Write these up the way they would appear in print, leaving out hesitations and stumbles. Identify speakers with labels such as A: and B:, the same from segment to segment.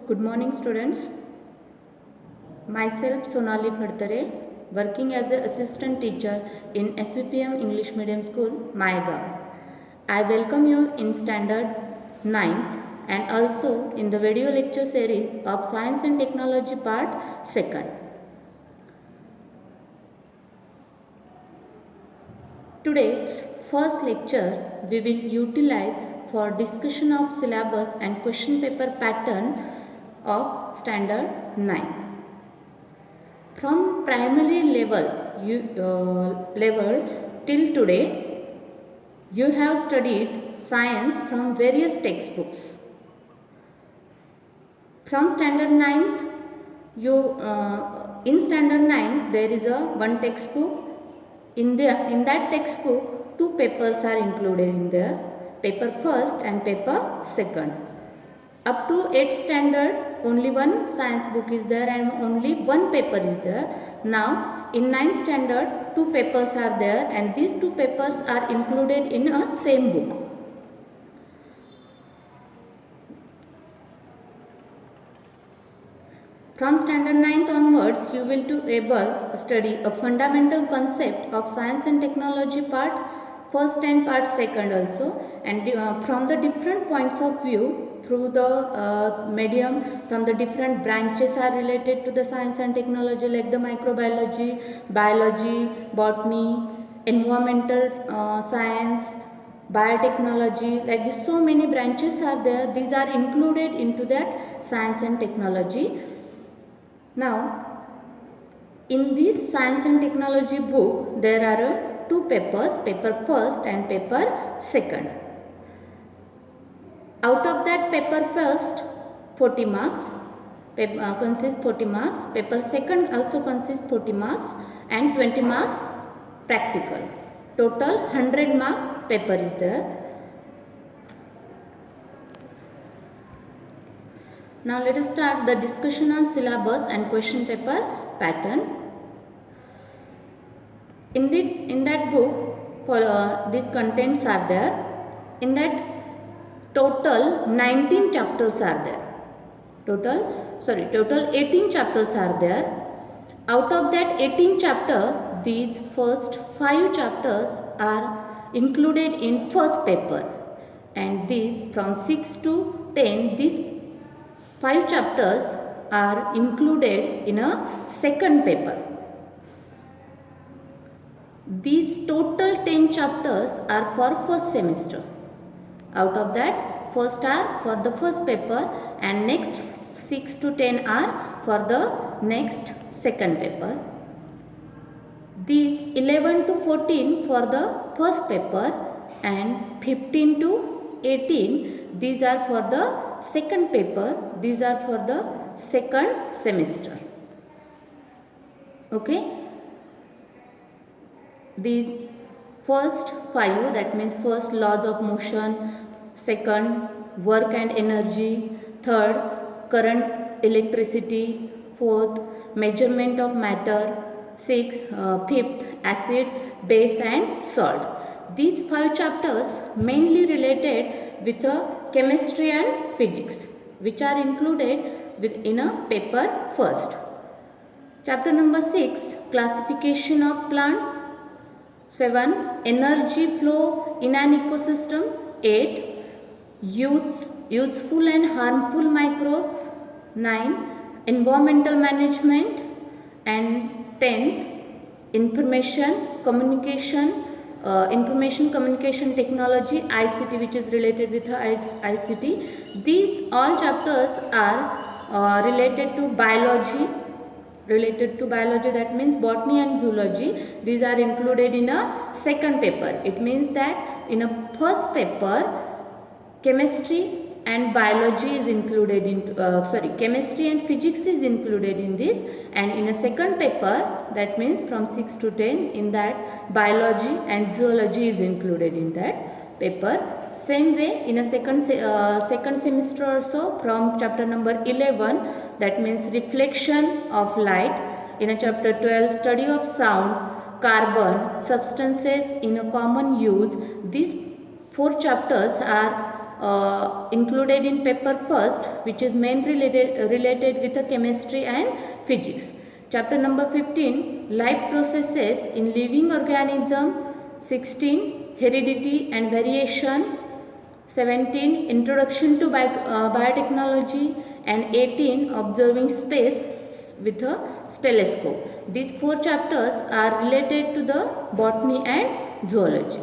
A: Good morning, students. Myself Sonali Phadtare, working as an assistant teacher in SVPM English Medium School, Maigaon. I welcome you in Standard 9th and also in the video lecture series of Science and Technology Part 2nd. Today's first lecture we will utilize for discussion of syllabus and question paper pattern of Standard 9th. From primary level till today, you have studied science from various textbooks. From Standard 9th, in Standard 9 there is one textbook. In that textbook, two papers are included in there, paper first and paper second. Up to 8th standard, only one science book is there and only one paper is there. Now, in 9th standard, two papers are there and these two papers are included in a same book. From standard 9th onwards, you will be able to study a fundamental concept of science and technology part first and part second also, and from the different points of view through the medium, from the different branches are related to the science and technology like the microbiology, biology, botany, environmental science, biotechnology, like this so many branches are there. These are included into that science and technology. Now, in this science and technology book, there are two papers, paper first and paper second. Out of that paper first, 40 marks, consists 40 marks, paper second also consists 40 marks and 20 marks practical. Total 100 mark paper is there. Now let us start the discussion on syllabus and question paper pattern. In that book, these contents are there. In that total 19 chapters are there. Total 18 chapters are there. Out of that 18 chapter, these first 5 chapters are included in first paper, and these from 6 to 10, these 5 chapters are included in a second paper. These total 10 chapters are for first semester. Out of that, first are for the first paper and next 6 to 10 are for the next second paper. These 11 to 14 for the first paper and 15 to 18, these are for the second paper. These are for the second semester. Okay. These first 5, that means first laws of motion, second work and energy, third current electricity, fourth measurement of matter, fifth acid, base and salt. These 5 chapters mainly related with chemistry and physics, which are included in a paper first. Chapter number 6, classification of plants. 7, energy flow in an ecosystem. 8, useful and harmful microbes. 9, environmental management. And 10th, information communication technology, ICT, which is related with ICT. These all chapters are related to biology. That means botany and zoology. These are included in a second paper. It means that in a first paper, chemistry and biology is included in chemistry and physics is included in this, and in a second paper, that means from 6 to 10, in that biology and zoology is included in that paper. Same way in a second semester also, from chapter number 11, that means reflection of light. In a chapter 12, study of sound, carbon, substances in a common use. These 4 chapters are included in paper first, which is mainly related with the chemistry and physics. Chapter number 15, life processes in living organism. 16, heredity and variation. 17, introduction to biotechnology, and 18, observing space with a telescope. These 4 chapters are related to the botany and zoology.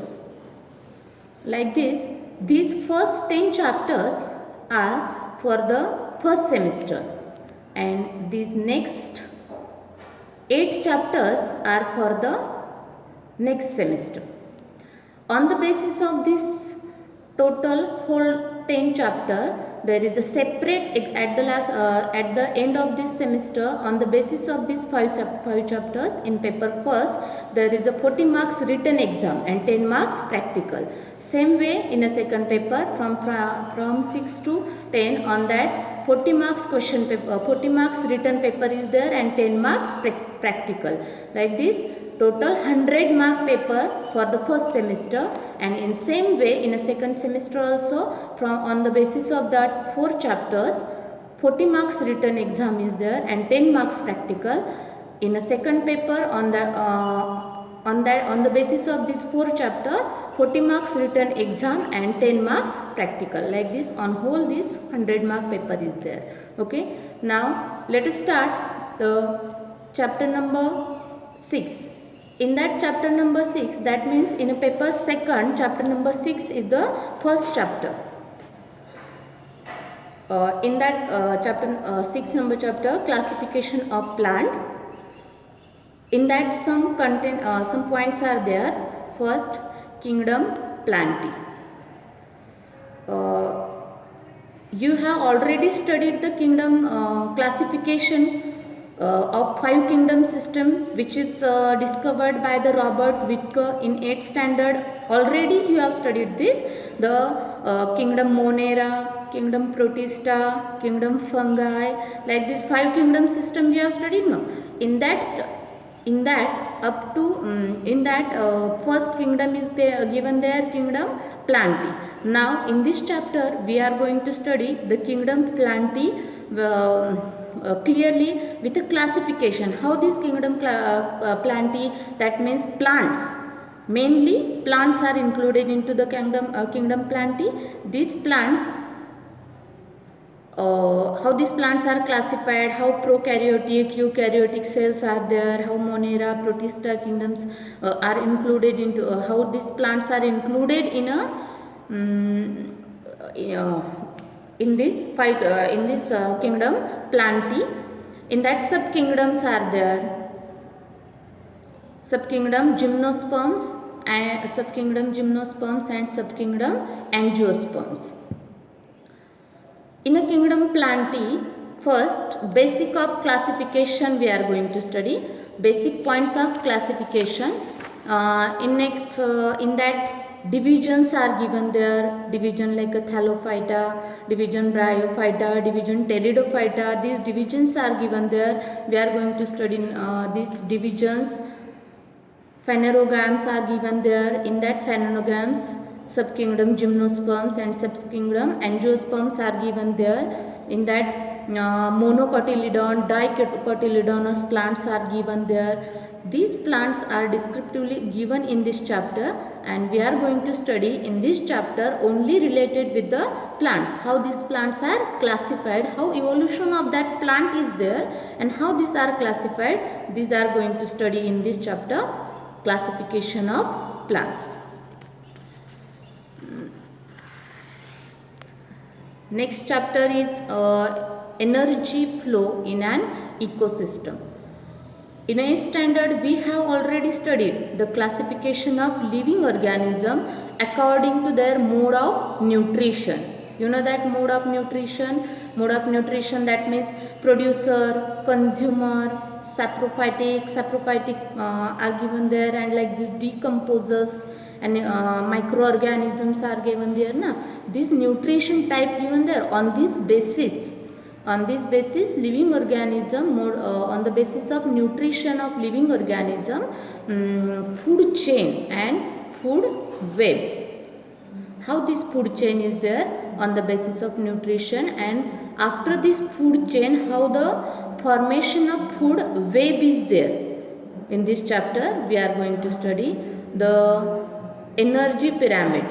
A: Like this, these first 10 chapters are for the first semester, and these next 8 chapters are for the next semester. On the basis of this total whole 10 chapter, there is a separate at the end of this semester, on the basis of these 5 chapters in paper first, there is a 40 marks written exam and 10 marks practical. Same way in a second paper from 6 to 10, on that 40 marks question paper, 40 marks written paper is there and 10 marks practical. Like this, total 100 mark paper for the first semester, and in same way in a second semester also, from on the basis of that 4 chapters, 40 marks written exam is there and 10 marks practical. In a second paper on the basis of this 4 chapter, 40 marks written exam and 10 marks practical. Like this, on whole this 100 mark paper is there. Okay, now let us start the chapter number 6. In that chapter number 6, that means in a paper second, chapter number 6 is the first chapter. In that chapter 6 number chapter, classification of plant. In that some content, some points are there. First, kingdom Plantae. You have already studied the kingdom classification of 5 kingdom system, which is discovered by the Robert Whitaker in 8th standard. Already you have studied this, the kingdom Monera, kingdom Protista, kingdom Fungi, like this 5 kingdom system we have studied. No, in that up to in that first kingdom is there given there, kingdom Plantae. Now in this chapter we are going to study the kingdom Plantae clearly with a classification. How this kingdom Plantae, that means plants, mainly plants are included into the kingdom Plantae. These plants, how these plants are classified, how prokaryotic, eukaryotic cells are there, how Monera, Protista kingdoms are included into, how these plants are included in a in this kingdom Plantae. In that sub kingdoms are there, subkingdom Gymnosperms and subkingdom Angiosperms. In a kingdom Plantae, first basic of classification we are going to study, basic points of classification. In that divisions are given there, division like a Thallophyta, division Bryophyta, division Pteridophyta. These divisions are given there. We are going to study these divisions. Phanerogams are given there. In that phanerogams, subkingdom Gymnosperms and subkingdom Angiosperms are given there. In that monocotyledon, dicotyledonous plants are given there. These plants are descriptively given in this chapter, and we are going to study in this chapter only related with the plants, how these plants are classified, how evolution of that plant is there, and how these are classified. These are going to study in this chapter, classification of plants. Next chapter is energy flow in an ecosystem. In 8th standard, we have already studied the classification of living organism according to their mode of nutrition. You know that mode of nutrition? Mode of nutrition, that means producer, consumer, saprophytic are given there, and like this decomposers and microorganisms are given there. This nutrition type given there. On this basis living organism on the basis of nutrition of living organism, food chain and food web. how this food chain is there on the basis of nutrition, and after this food chain how the formation of food web is there. In this chapter we are going to study the energy pyramid.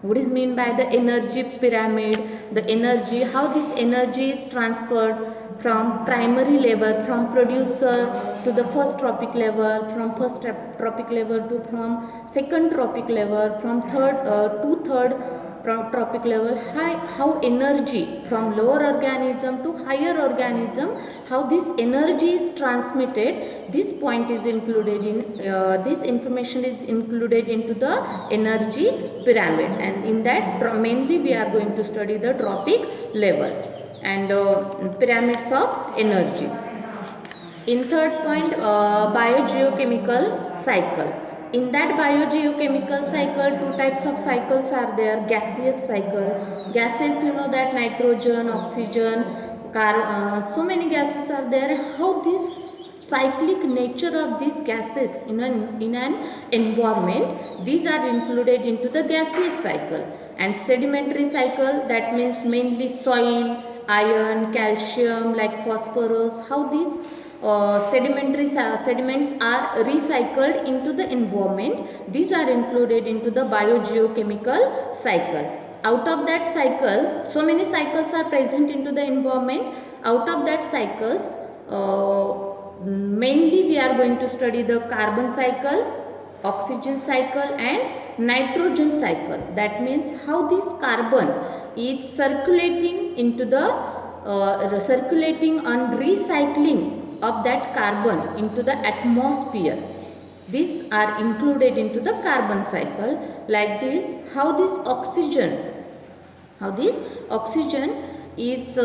A: What is mean by the energy pyramid? The energy, how this energy is transferred from primary level, from producer to the first trophic level, from first trophic level to from second trophic level, from third to third trophic level, how energy from lower organism to higher organism, how this energy is transmitted. This point is included in this information is included into the energy pyramid, and in that mainly we are going to study the trophic level and pyramids of energy. In third point, biogeochemical cycle. In that biogeochemical cycle, two types of cycles are there. Gaseous cycle. Gases, you know that nitrogen, oxygen, so many gases are there. How this cyclic nature of these gases in an environment, these are included into the gaseous cycle. And sedimentary cycle, that means mainly soil, iron, calcium like phosphorus, how these sediments are recycled into the environment. These are included into the biogeochemical cycle. Out of that cycle, so many cycles are present into the environment. Out of that cycles, mainly we are going to study the carbon cycle, oxygen cycle and nitrogen cycle. That means how this carbon is circulating into the circulating and recycling of that carbon into the atmosphere. These are included into the carbon cycle. Like this, how this oxygen is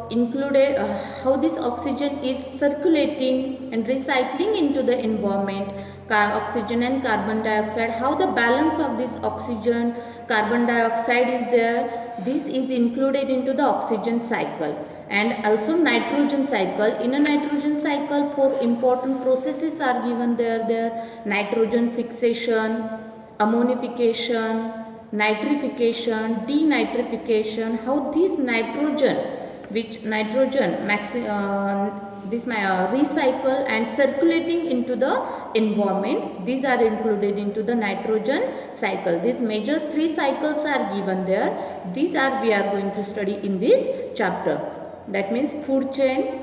A: included, how this oxygen is circulating and recycling into the environment, oxygen and carbon dioxide, how the balance of this oxygen carbon dioxide is there. This is included into the oxygen cycle. And also nitrogen cycle. In a nitrogen cycle, four important processes are given there. Nitrogen fixation, ammonification, nitrification, denitrification. How this nitrogen, recycle and circulating into the environment, these are included into the nitrogen cycle. These major three cycles are given there. These are we are going to study in this chapter. That means food chain,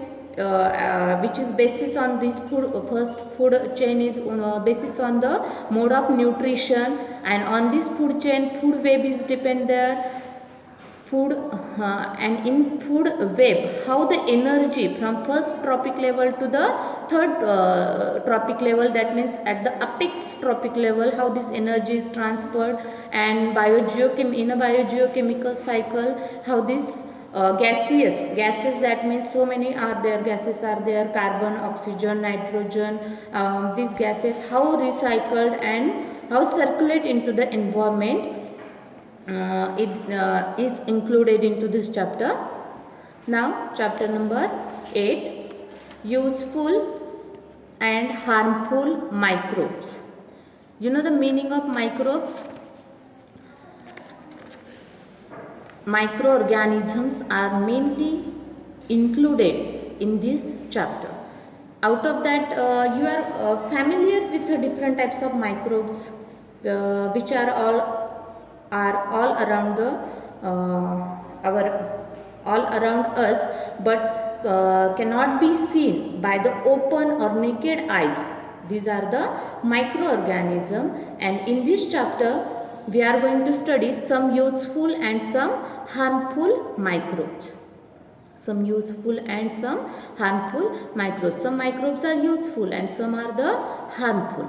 A: which is basis on this food. First food chain is basis on the mode of nutrition, and on this food chain food web is depend there. And in food web, how the energy from first trophic level to the third trophic level, that means at the apex trophic level, how this energy is transferred. And in a biogeochemical cycle, how this gases, that means so many are there, gases are there, carbon, oxygen, nitrogen, these gases how recycled and how circulate into the environment, it is included into this chapter. Now chapter number 8, useful and harmful microbes. You know the meaning of microbes? Microorganisms are mainly included in this chapter. Out of that, you are familiar with the different types of microbes, which are all around us, but cannot be seen by the open or naked eyes. These are the microorganisms, and in this chapter we are going to study some useful and some harmful microbes. Some useful and some harmful microbes. Some microbes are useful and some are the harmful.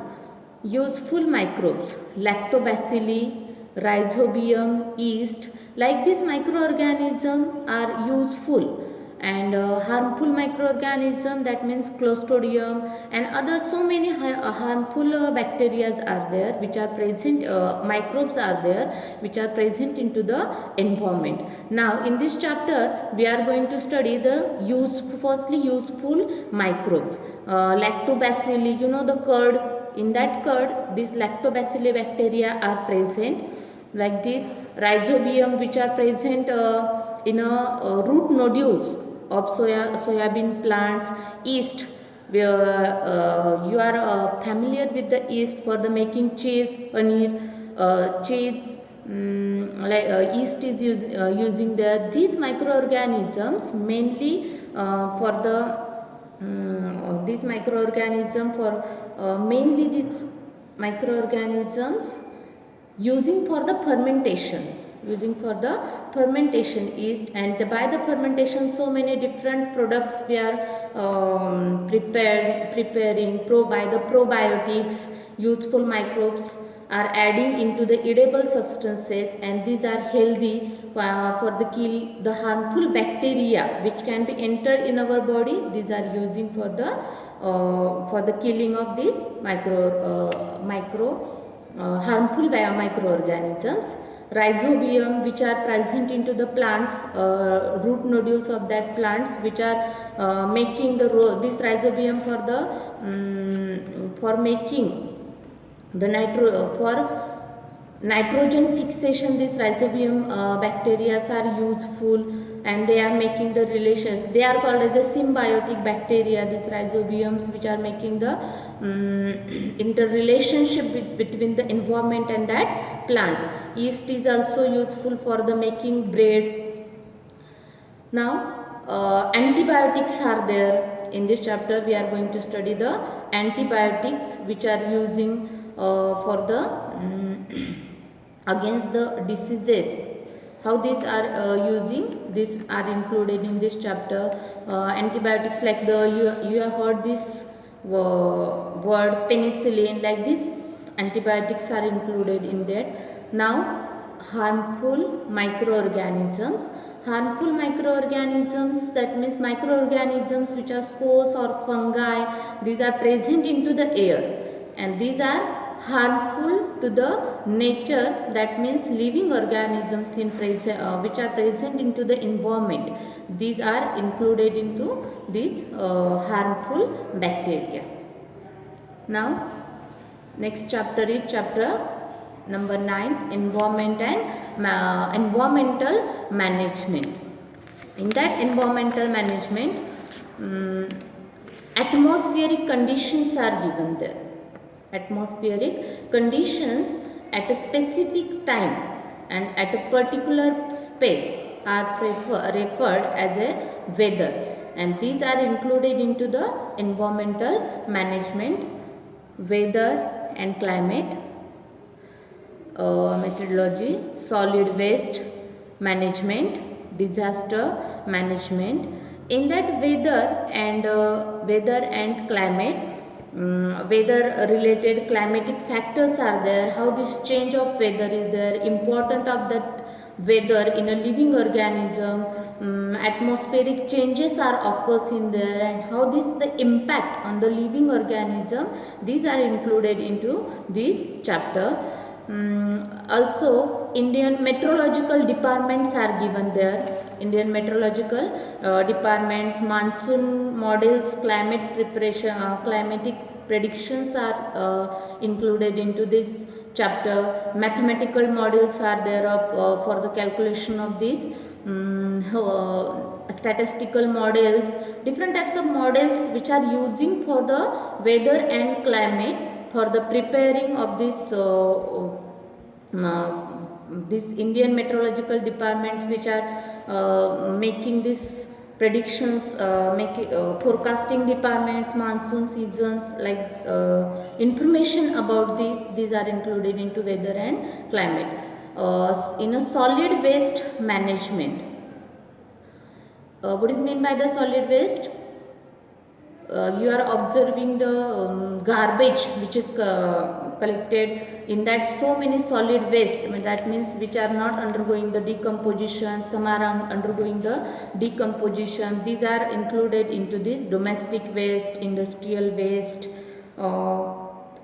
A: Useful microbes, lactobacilli, rhizobium, yeast, like these microorganisms are useful. And harmful microorganism, that means clostridium and other so many harmful bacteria are there, which are present, microbes are there which are present into the environment. Now in this chapter we are going to study the firstly useful microbes. Lactobacilli, you know the curd. In that curd, these lactobacilli bacteria are present. like this rhizobium, which are present in a root nodules of soybean plants. Yeast, where you are familiar with the yeast for the making cheese, paneer, cheese. Yeast is using these microorganisms mainly for the this microorganism for mainly these microorganisms using for the fermentation yeast, and by the fermentation so many different products we are preparing by the probiotics. Useful microbes are adding into the edible substances, and these are healthy for the kill the harmful bacteria which can be entered in our body. These are using for the killing of these harmful microorganisms. Rhizobium, which are present into the plants, root nodules of that plants, which are making this rhizobium for making the nitrogen fixation. This rhizobium bacteria are useful, and they are making the relations. They are called as a symbiotic bacteria, these rhizobiums, which are making the interrelationship between the environment and that plant. Yeast is also useful for the making bread. Now antibiotics are there. In this chapter we are going to study the antibiotics which are using for the against the diseases. How these are using, these are included in this chapter. Antibiotics, like you have heard this word penicillin, like this antibiotics are included in that. Now harmful microorganisms. Harmful microorganisms, that means microorganisms which are spores or fungi, these are present into the air, and these are harmful to the nature, that means living organisms which are present into the environment. These are included into these harmful bacteria. Now next chapter is chapter number 9, environment and environmental management. In that environmental management, atmospheric conditions are given there. Atmospheric conditions at a specific time and at a particular space are referred as a weather, and these are included into the environmental management. Weather and climate, methodology, solid waste management, disaster management. In that weather and climate, weather related climatic factors are there. How this change of weather is there, important of that weather in a living organism, atmospheric changes are occurs in there, and how this the impact on the living organism, these are included into this chapter. Also Indian meteorological departments are given there. Indian meteorological departments, monsoon models, climate preparation, climatic predictions are included into this chapter. Mathematical models are there for the calculation of these. Statistical models, different types of models which are using for the weather and climate for the preparing of this Indian meteorological department, which are making this predictions, forecasting departments, monsoon seasons, like information about these are included into weather and climate. In a solid waste management, what is meant by the solid waste? You are observing the garbage which is collected in that, so many solid waste, that means which are not undergoing the decomposition, some are undergoing the decomposition. These are included into this domestic waste, industrial waste,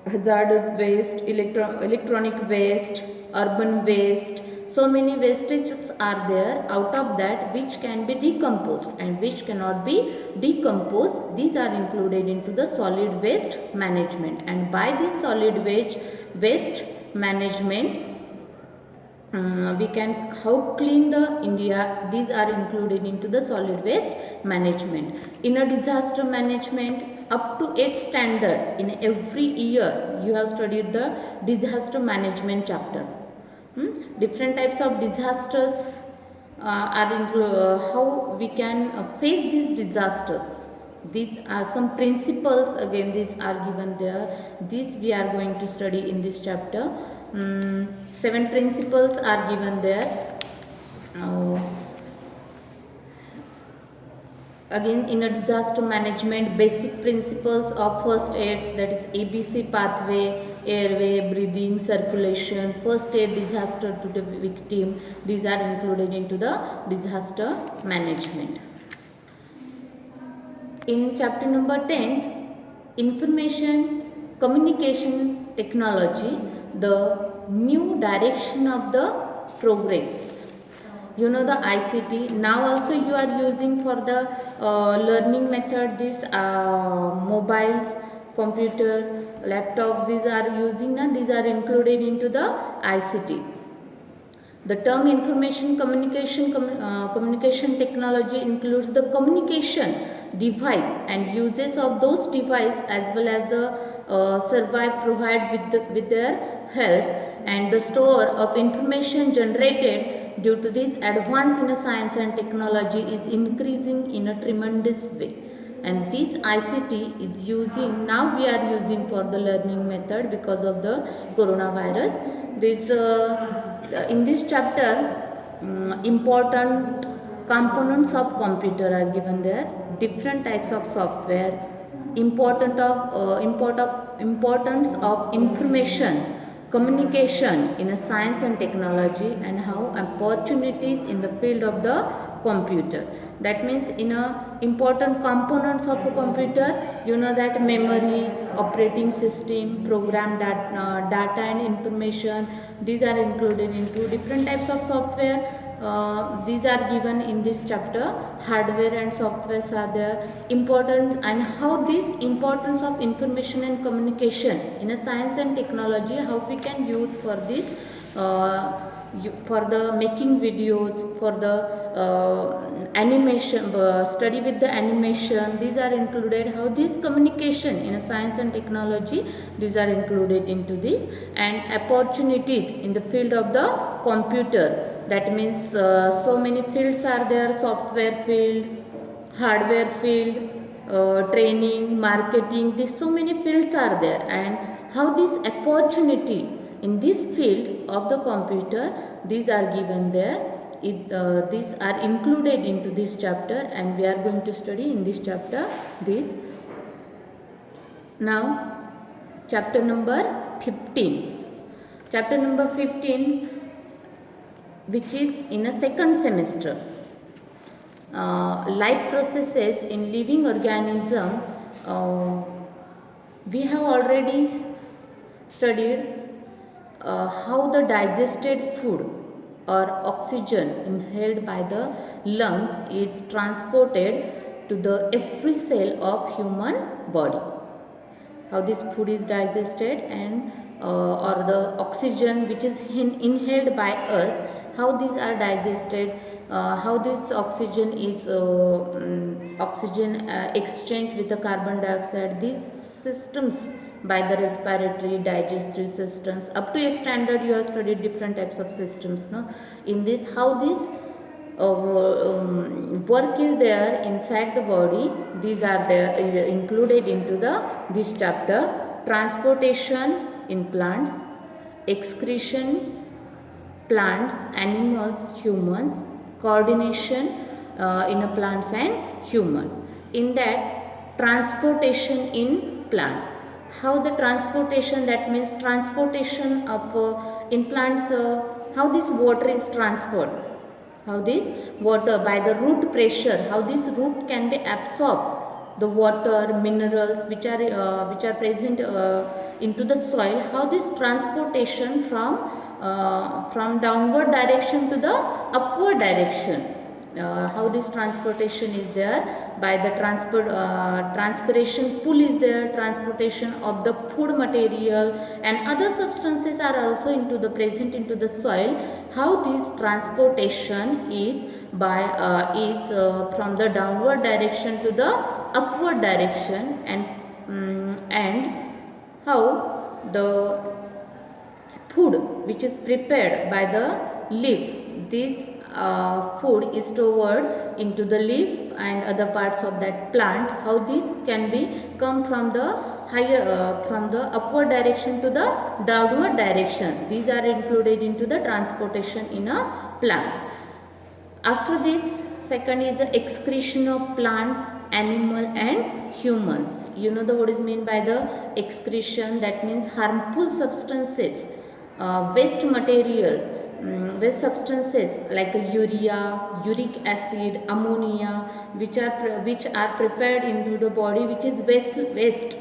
A: hazardous waste, electronic waste, urban waste. So many wastages are there, out of that which can be decomposed and which cannot be decomposed. These are included into the solid waste management, and by this solid waste management, we can how clean the India. These are included into the solid waste management. In a disaster management, up to 8 standard in every year you have studied the disaster management chapter. Different types of disasters how we can face these disasters. These are some principles, again these are given there. These we are going to study in this chapter. 7 principles are given there. Again, in a disaster management, basic principles of first aids, that is ABC pathway, airway, breathing, circulation, first aid disaster to the victim. These are included into the disaster management. In chapter number 10, information communication technology, the new direction of the progress. You know the ICT. Now also you are using for the learning method this mobiles, computer, laptops. These are using, these are included into the ICT. The term information communication technology includes the communication device and uses of those device, as well as the survive provide with their help, and the store of information generated due to this advance in science and technology is increasing in a tremendous way. And this ICT is using, now we are using for the learning method because of the coronavirus. This in this chapter important components of computer are given there. Different types of software, importance of information communication in a science and technology, and how opportunities in the field of the computer. That means in a important components of a computer, you know that memory, operating system, program data and information. These are included into different types of software. These are given in this chapter. Hardware and softwares are there. Important, and how this importance of information and communication in a science and technology, how we can use for this for the making videos, for the animation, study with the animation. These are included. How this communication in a science and technology, these are included into this. And opportunities in the field of the computer. That means so many fields are there: software field, hardware field, training, marketing. These so many fields are there, and how this opportunity in this field of the computer, these are given there. These are included into this chapter, and we are going to study in this chapter this. Now chapter number 15. Chapter number 15, which is in a second semester. Life processes in living organism. We have already studied how the digested food or oxygen inhaled by the lungs is transported to the every cell of human body. How this food is digested, and or the oxygen which is inhaled by us, how these are digested, how this oxygen is exchanged with the carbon dioxide. These systems by the respiratory, digestive systems. Up to a standard you have studied different types of systems. No? In this, how this work is there inside the body. These are there included into this chapter. Transportation in plants, excretion, plants, animals, humans, coordination in a plants and human. In that, transportation in plant. How the transportation, that means transportation of in plants, how this water is transferred, how this water by the root pressure, how this root can be absorbed the water, minerals which are present into the soil. How this transportation from downward direction to the upward direction, how this transportation is there. By the transpiration pool is there, transportation of the food material and other substances are also into the present into the soil. How this transportation is by from the downward direction to the upward direction, and how the food which is prepared by the leaf, this food is stored into the leaf and other parts of that plant. How this can be come from the higher from the upward direction to the downward direction. These are included into the transportation in a plant. After this, second is the excretion of plant, animal and humans. You know the what is meant by the excretion, that means harmful substances, waste material, waste substances like urea, uric acid, ammonia, which are prepared into the body, which is waste.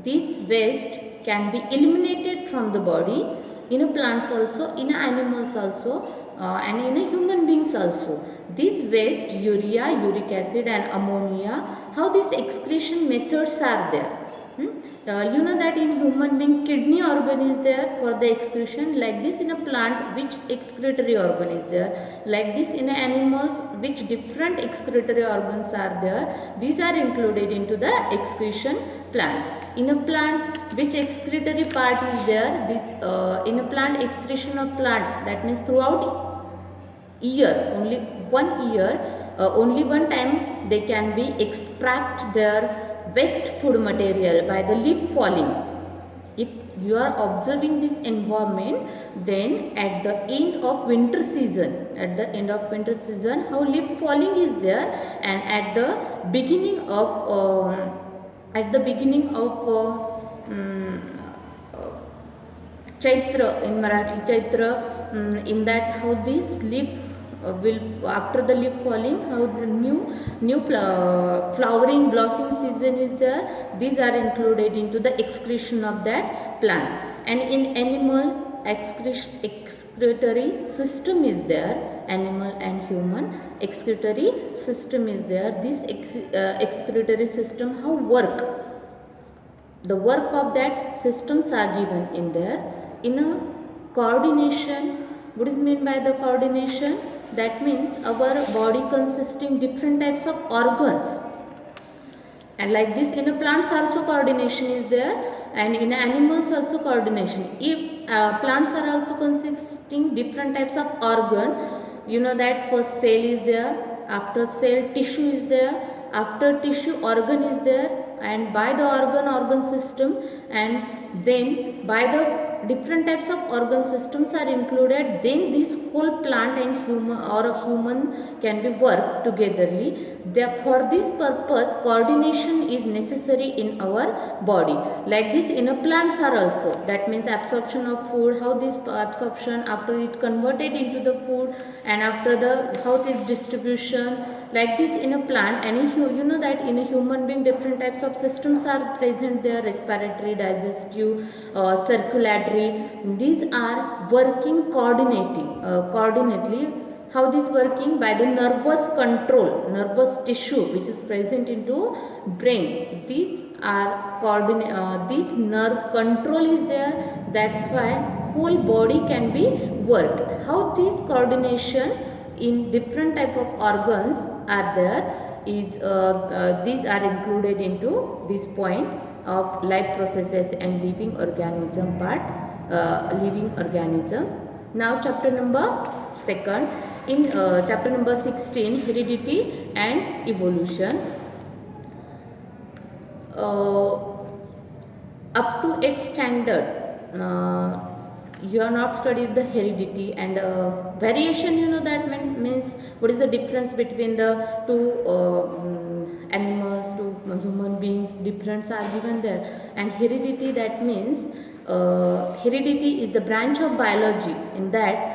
A: This waste can be eliminated from the body in a plants also, in animals also, and in a human beings also. This waste, urea, uric acid and ammonia, how these excretion methods are there. You know that in human being kidney organ is there for the excretion, like this in a plant which excretory organ is there, like this in animals which different excretory organs are there. These are included into the excretion plants. In a plant which excretory part is there, this in a plant excretion of plants, that means throughout year, only 1 year, only one time they can be extract their waste food material by the leaf falling. If you are observing this environment, then at the end of winter season, how leaf falling is there, and at the beginning of Chaitra, in Marathi Chaitra, in that how this leaf will, after the leaf falling, how the new flowering blossom season is there. These are included into the excretion of that plant. And in animal, excretory system is there, animal and human excretory system is there. This excretory system how work, the work of that systems are given in there. In a coordination, what is meant by the coordination? That means our body consisting different types of organs, and like this in a plants also coordination is there, and in animals also coordination. If plants are also consisting different types of organ, you know that first cell is there, after cell tissue is there, after tissue organ is there, and by the organ system, and then by the different types of organ systems are included, then this whole plant and human can be worked togetherly. For this purpose, coordination is necessary in our body. Like this in a plants are also, that means absorption of food, how this absorption after it converted into the food, and after the how this distribution. Like this in a plant, and you know that in a human being different types of systems are present there, respiratory, digestive, circulatory. These are working coordinately. How this working? By the nervous control, nervous tissue which is present into brain. These are this nerve control is there. That's why whole body can be worked. How this coordination in different type of organs are there is these are included into this point of life processes and living organism part, living organism. Now chapter number 2, in chapter number 16, heredity and evolution. Up to 8th standard, you are not studied the heredity and variation. You know that means what is the difference between the two animals, two human beings, difference are given there. And heredity, that means heredity is the branch of biology in that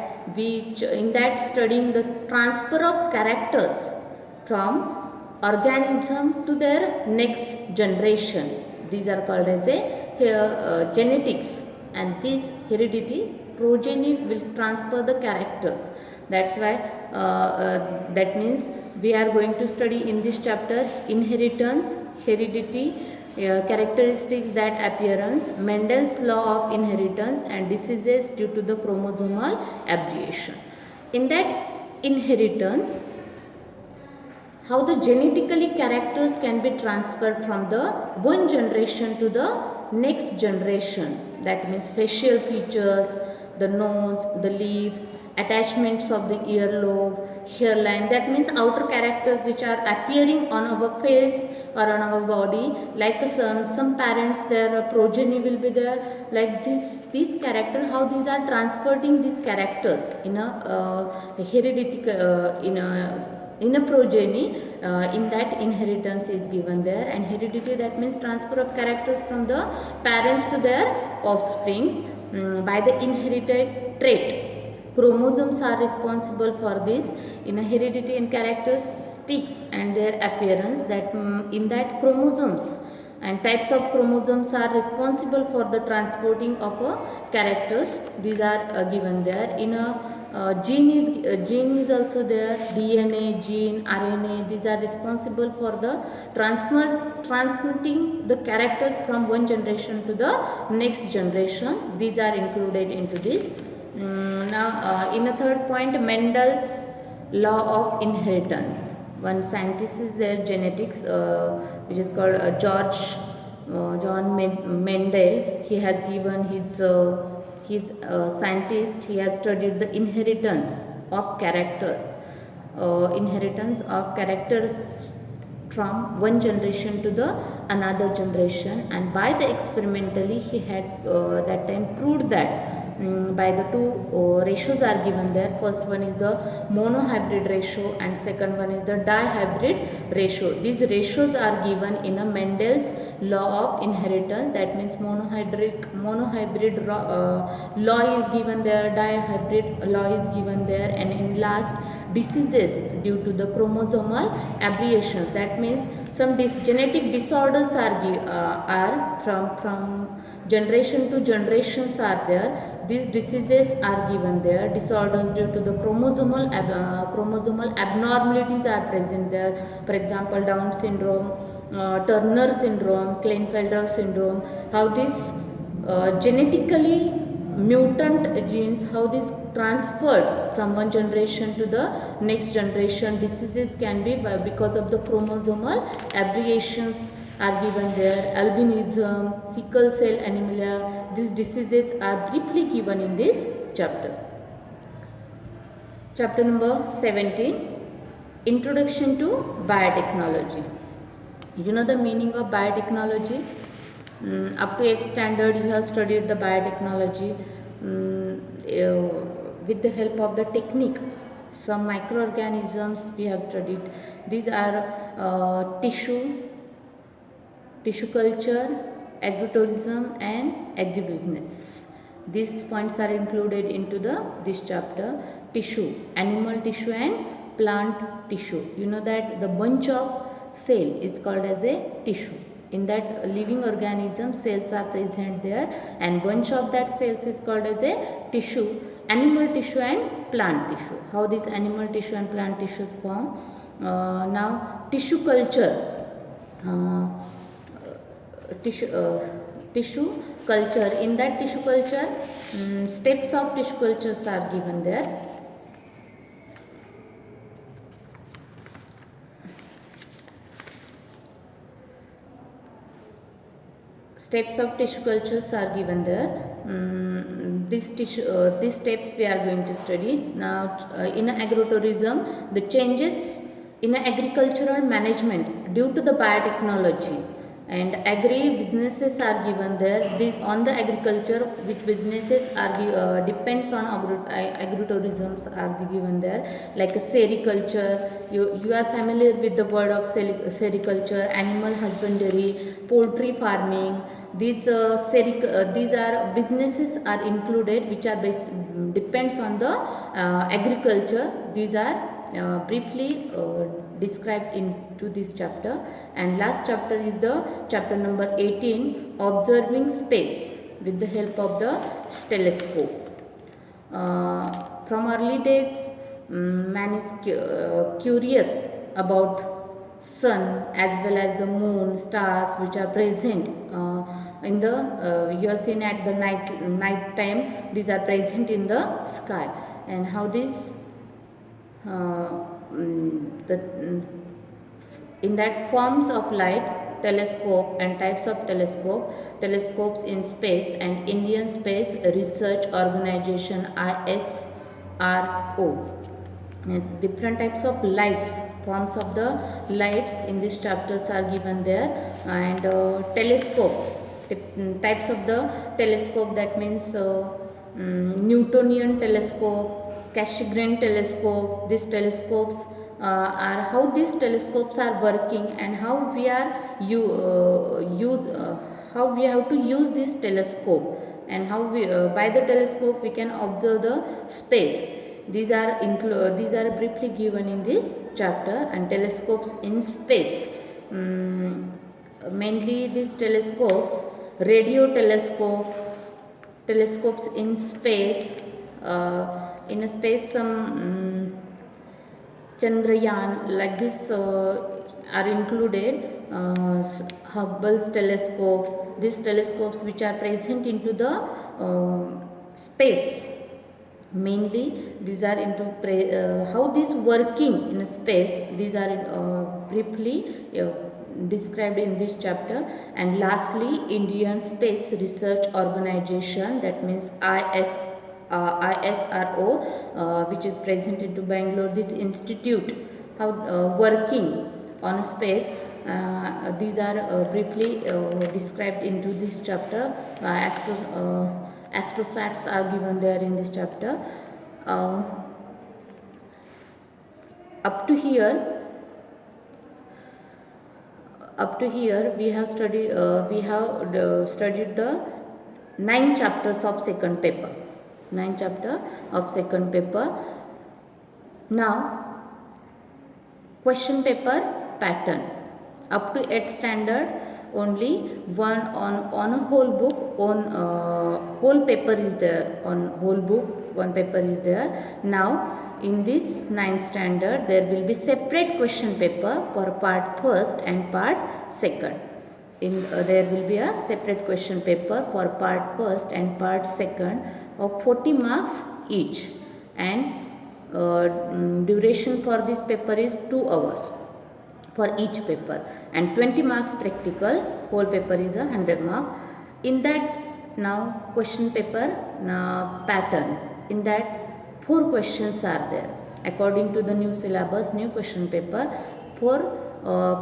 A: studying the transfer of characters from organism to their next generation. These are called as a genetics, and this heredity progeny will transfer the characters. That's why that means we are going to study in this chapter inheritance, heredity, characteristics that appearance, Mendel's law of inheritance, and diseases due to the chromosomal aberration. In that inheritance, how the genetically characters can be transferred from the one generation to the next generation. That means facial features, the nose, the lips, attachments of the earlobe, hairline. That means outer characters which are appearing on our face or on our body. Like some parents, their progeny will be there. Like these character, how these are transferring these characters in a heredity in a progeny, in that inheritance is given there. And heredity, that means transfer of characters from the parents to their offsprings by the inherited trait. Chromosomes are responsible for this in a heredity and characteristics and their appearance, that in that chromosomes and types of chromosomes are responsible for the transporting of characters. These are given there. In a gene is also there. DNA, gene, RNA, these are responsible for the transmitting the characters from one generation to the next generation. These are included into this. Now in the third point, Mendel's law of inheritance. One scientist is there, genetics, which is called John Mendel. He has given his scientist. He has studied the inheritance of characters, from one generation to the another generation, and by the experimentally he had that time proved that by the two ratios are given there. First one is the monohybrid ratio and second one is the dihybrid ratio. These ratios are given in a Mendel's law of inheritance. That means monohybrid law is given there, dihybrid law is given there, and in last diseases due to the chromosomal aberrations. That means some genetic disorders are from generation to generations are there. These diseases are given there. Disorders due to the chromosomal abnormalities are present there. For example, Down syndrome, Turner syndrome, Klinefelter syndrome. How these genetically mutant genes, how this transferred from one generation to the next generation. Diseases can be because of the chromosomal aberrations are given there. Albinism, sickle cell anemia, these diseases are briefly given in this chapter. Chapter number 17, Introduction to Biotechnology. You know the meaning of biotechnology. Up to 8th standard you have studied the biotechnology with the help of the technique. Some microorganisms we have studied. These are tissue culture, agrotourism and agribusiness. These points are included into this chapter. Tissue, animal tissue and plant tissue. You know that the bunch of cell is called as a tissue. In that living organism, cells are present there, and bunch of that cells is called as a tissue. Animal tissue and plant tissue. How these animal tissue and plant tissues form? Now tissue culture. Tissue culture. In that tissue culture, steps of tissue cultures are given there. Steps of tissue cultures are given there. These steps we are going to study. Now in agrotourism, the changes in agricultural management due to the biotechnology, and agri businesses are given there. On the agriculture, which businesses are depends on agrotourisms are given there, like sericulture. You are familiar with the word of sericulture, animal husbandry, poultry farming. These are businesses are included which are depends on the agriculture. These are briefly described into this chapter. And last chapter is the chapter number 18, observing space with the help of the telescope. From early days, man is curious about sun as well as the moon, stars which are present in the you are seen at the night time. These are present in the sky, and how this the in that forms of light, telescope and types of telescopes in space, and Indian Space Research Organization ISRO. And different types of lights, forms of the lights in these chapters are given there, and types of the telescope, that means Newtonian telescope, Cassegrain telescope. These telescopes are how these telescopes are working, and how we are how we have to use this telescope, and how we by the telescope we can observe the space. These are briefly given in this chapter. And telescopes in space, mainly these telescopes, radio telescope, telescopes in space, in a space some Chandrayaan like this are included. Hubble's telescopes, these telescopes which are present into the space. Mainly these are into how this working in space. These are briefly described in this chapter. And lastly, Indian Space Research Organization, that means ISRO, which is present into Bangalore. This institute, how working on space. These are briefly described into this chapter. Astrosats are given there in this chapter. Up to here we have studied the 9 chapters of second paper. 9 chapter of second paper. Now question paper pattern. Up to 8th standard, only one on a whole book, whole paper is there. On whole book, one paper is there. Now in this 9th standard, there will be separate question paper for part first and part second. There will be a separate question paper for part first and part second of 40 marks each, and duration for this paper is 2 hours for each paper, and 20 marks practical. Whole paper is 100 mark. In that, now question paper pattern, in that 4 questions are there. According to the new syllabus, new question paper, 4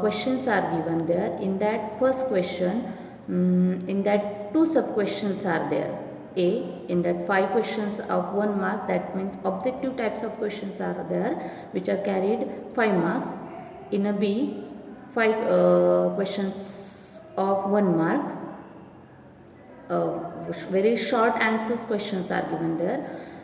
A: questions are given there. In that first question, in that 2 sub questions are there. A, in that 5 questions of 1 mark, that means objective types of questions are there, which are carried 5 marks. In a B, 5 questions of 1 mark. Very short answers questions are given there.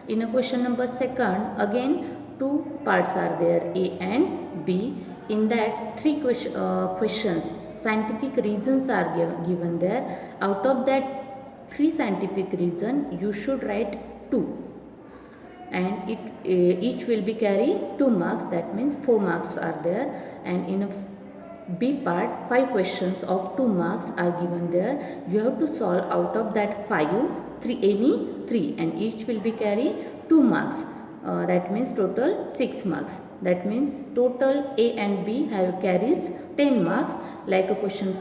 A: In a question number second, again 2 parts are there, A and B. In that 3 questions, scientific reasons are given there. Out of that 3 scientific reasons, you should write 2. And each will be carry 2 marks, that means 4 marks are there. And in a B part, 5 questions of 2 marks are given there. You have to solve out of that 5, any 3, and each will be carry 2 marks. That means total 6 marks. That means total A and B carries 10 marks. Like a question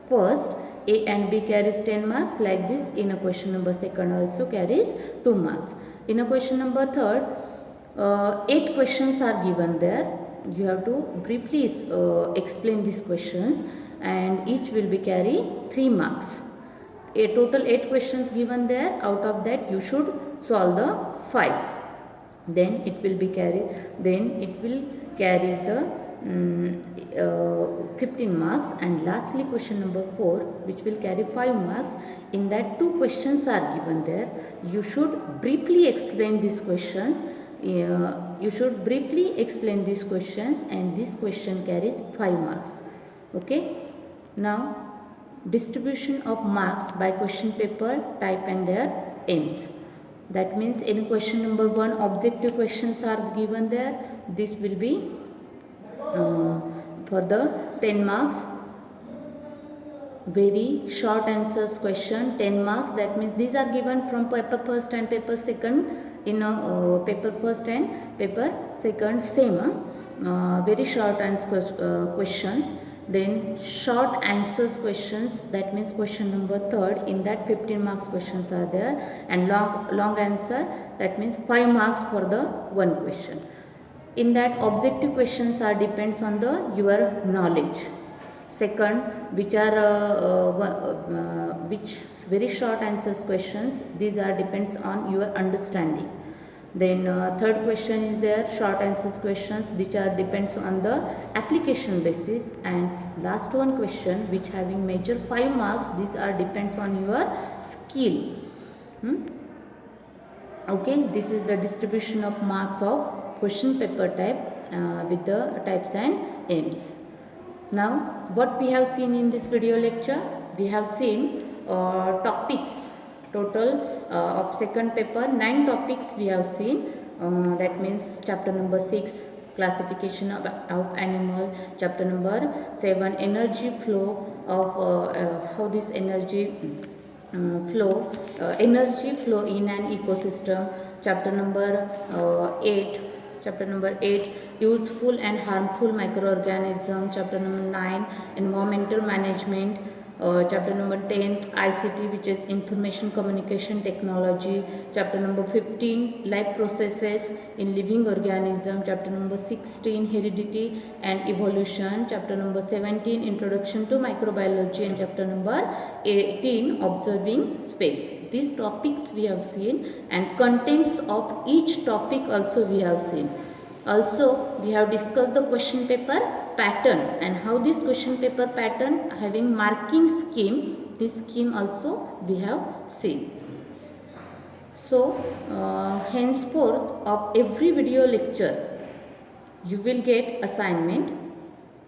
A: first, A and B carries 10 marks. Like this, in a question number second also carries 2 marks. In a question number third, 8 questions are given there. You have to briefly explain these questions, and each will be carry 3 marks. A total 8 questions given there. Out of that, you should solve the 5. Then it will be carried. Then it will carry the 15 marks. And lastly, question number 4, which will carry 5 marks. In that 2 questions are given there. You should briefly explain these questions. You should briefly explain these questions, and this question carries 5 marks. Okay. Now, distribution of marks by question paper type and their aims. That means in question number 1 objective questions are given there. This will be for the 10 marks. Very short answers question, 10 marks. That means these are given from paper first and paper second. In paper first and paper second same. Very short answers questions. Then short answers questions, that means question number 3rd, in that 15 marks questions are there, and long answer, that means 5 marks for the one question. In that objective questions are depends on the your knowledge. Second, which are which very short answers questions, these are depends on your understanding. Then third question is there, short answers questions, which are depends on the application basis. And last one question which having major 5 marks, these are depends on your skill. Okay, this is the distribution of marks of question paper type with the types and aims. Now what we have seen in this video lecture, we have seen topics total of second paper, 9 topics we have seen. That means chapter number 6 classification of animal, chapter number 7 energy flow of how this energy energy flow in an ecosystem, chapter number 8 useful and harmful microorganism, chapter number 9 environmental management, chapter number 10 ICT, which is information communication technology, chapter number 15 life processes in living organism, chapter number 16 heredity and evolution, chapter number 17 introduction to microbiology, and chapter number 18 observing space. These topics we have seen, and contents of each topic also we have seen. Also we have discussed the question paper pattern and how this question paper pattern having marking scheme, this scheme also we have seen. So henceforth of every video lecture you will get assignment,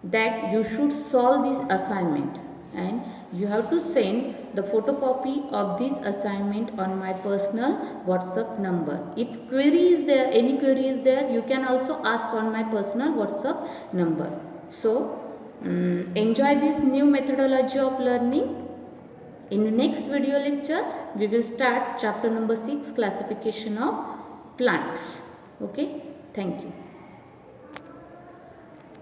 A: that you should solve this assignment, and you have to send the photocopy of this assignment on my personal WhatsApp number. If query is there, any query is there, you can also ask on my personal WhatsApp number. So enjoy this new methodology of learning. In the next video lecture we will start chapter number 6 classification of plants. Okay, thank you.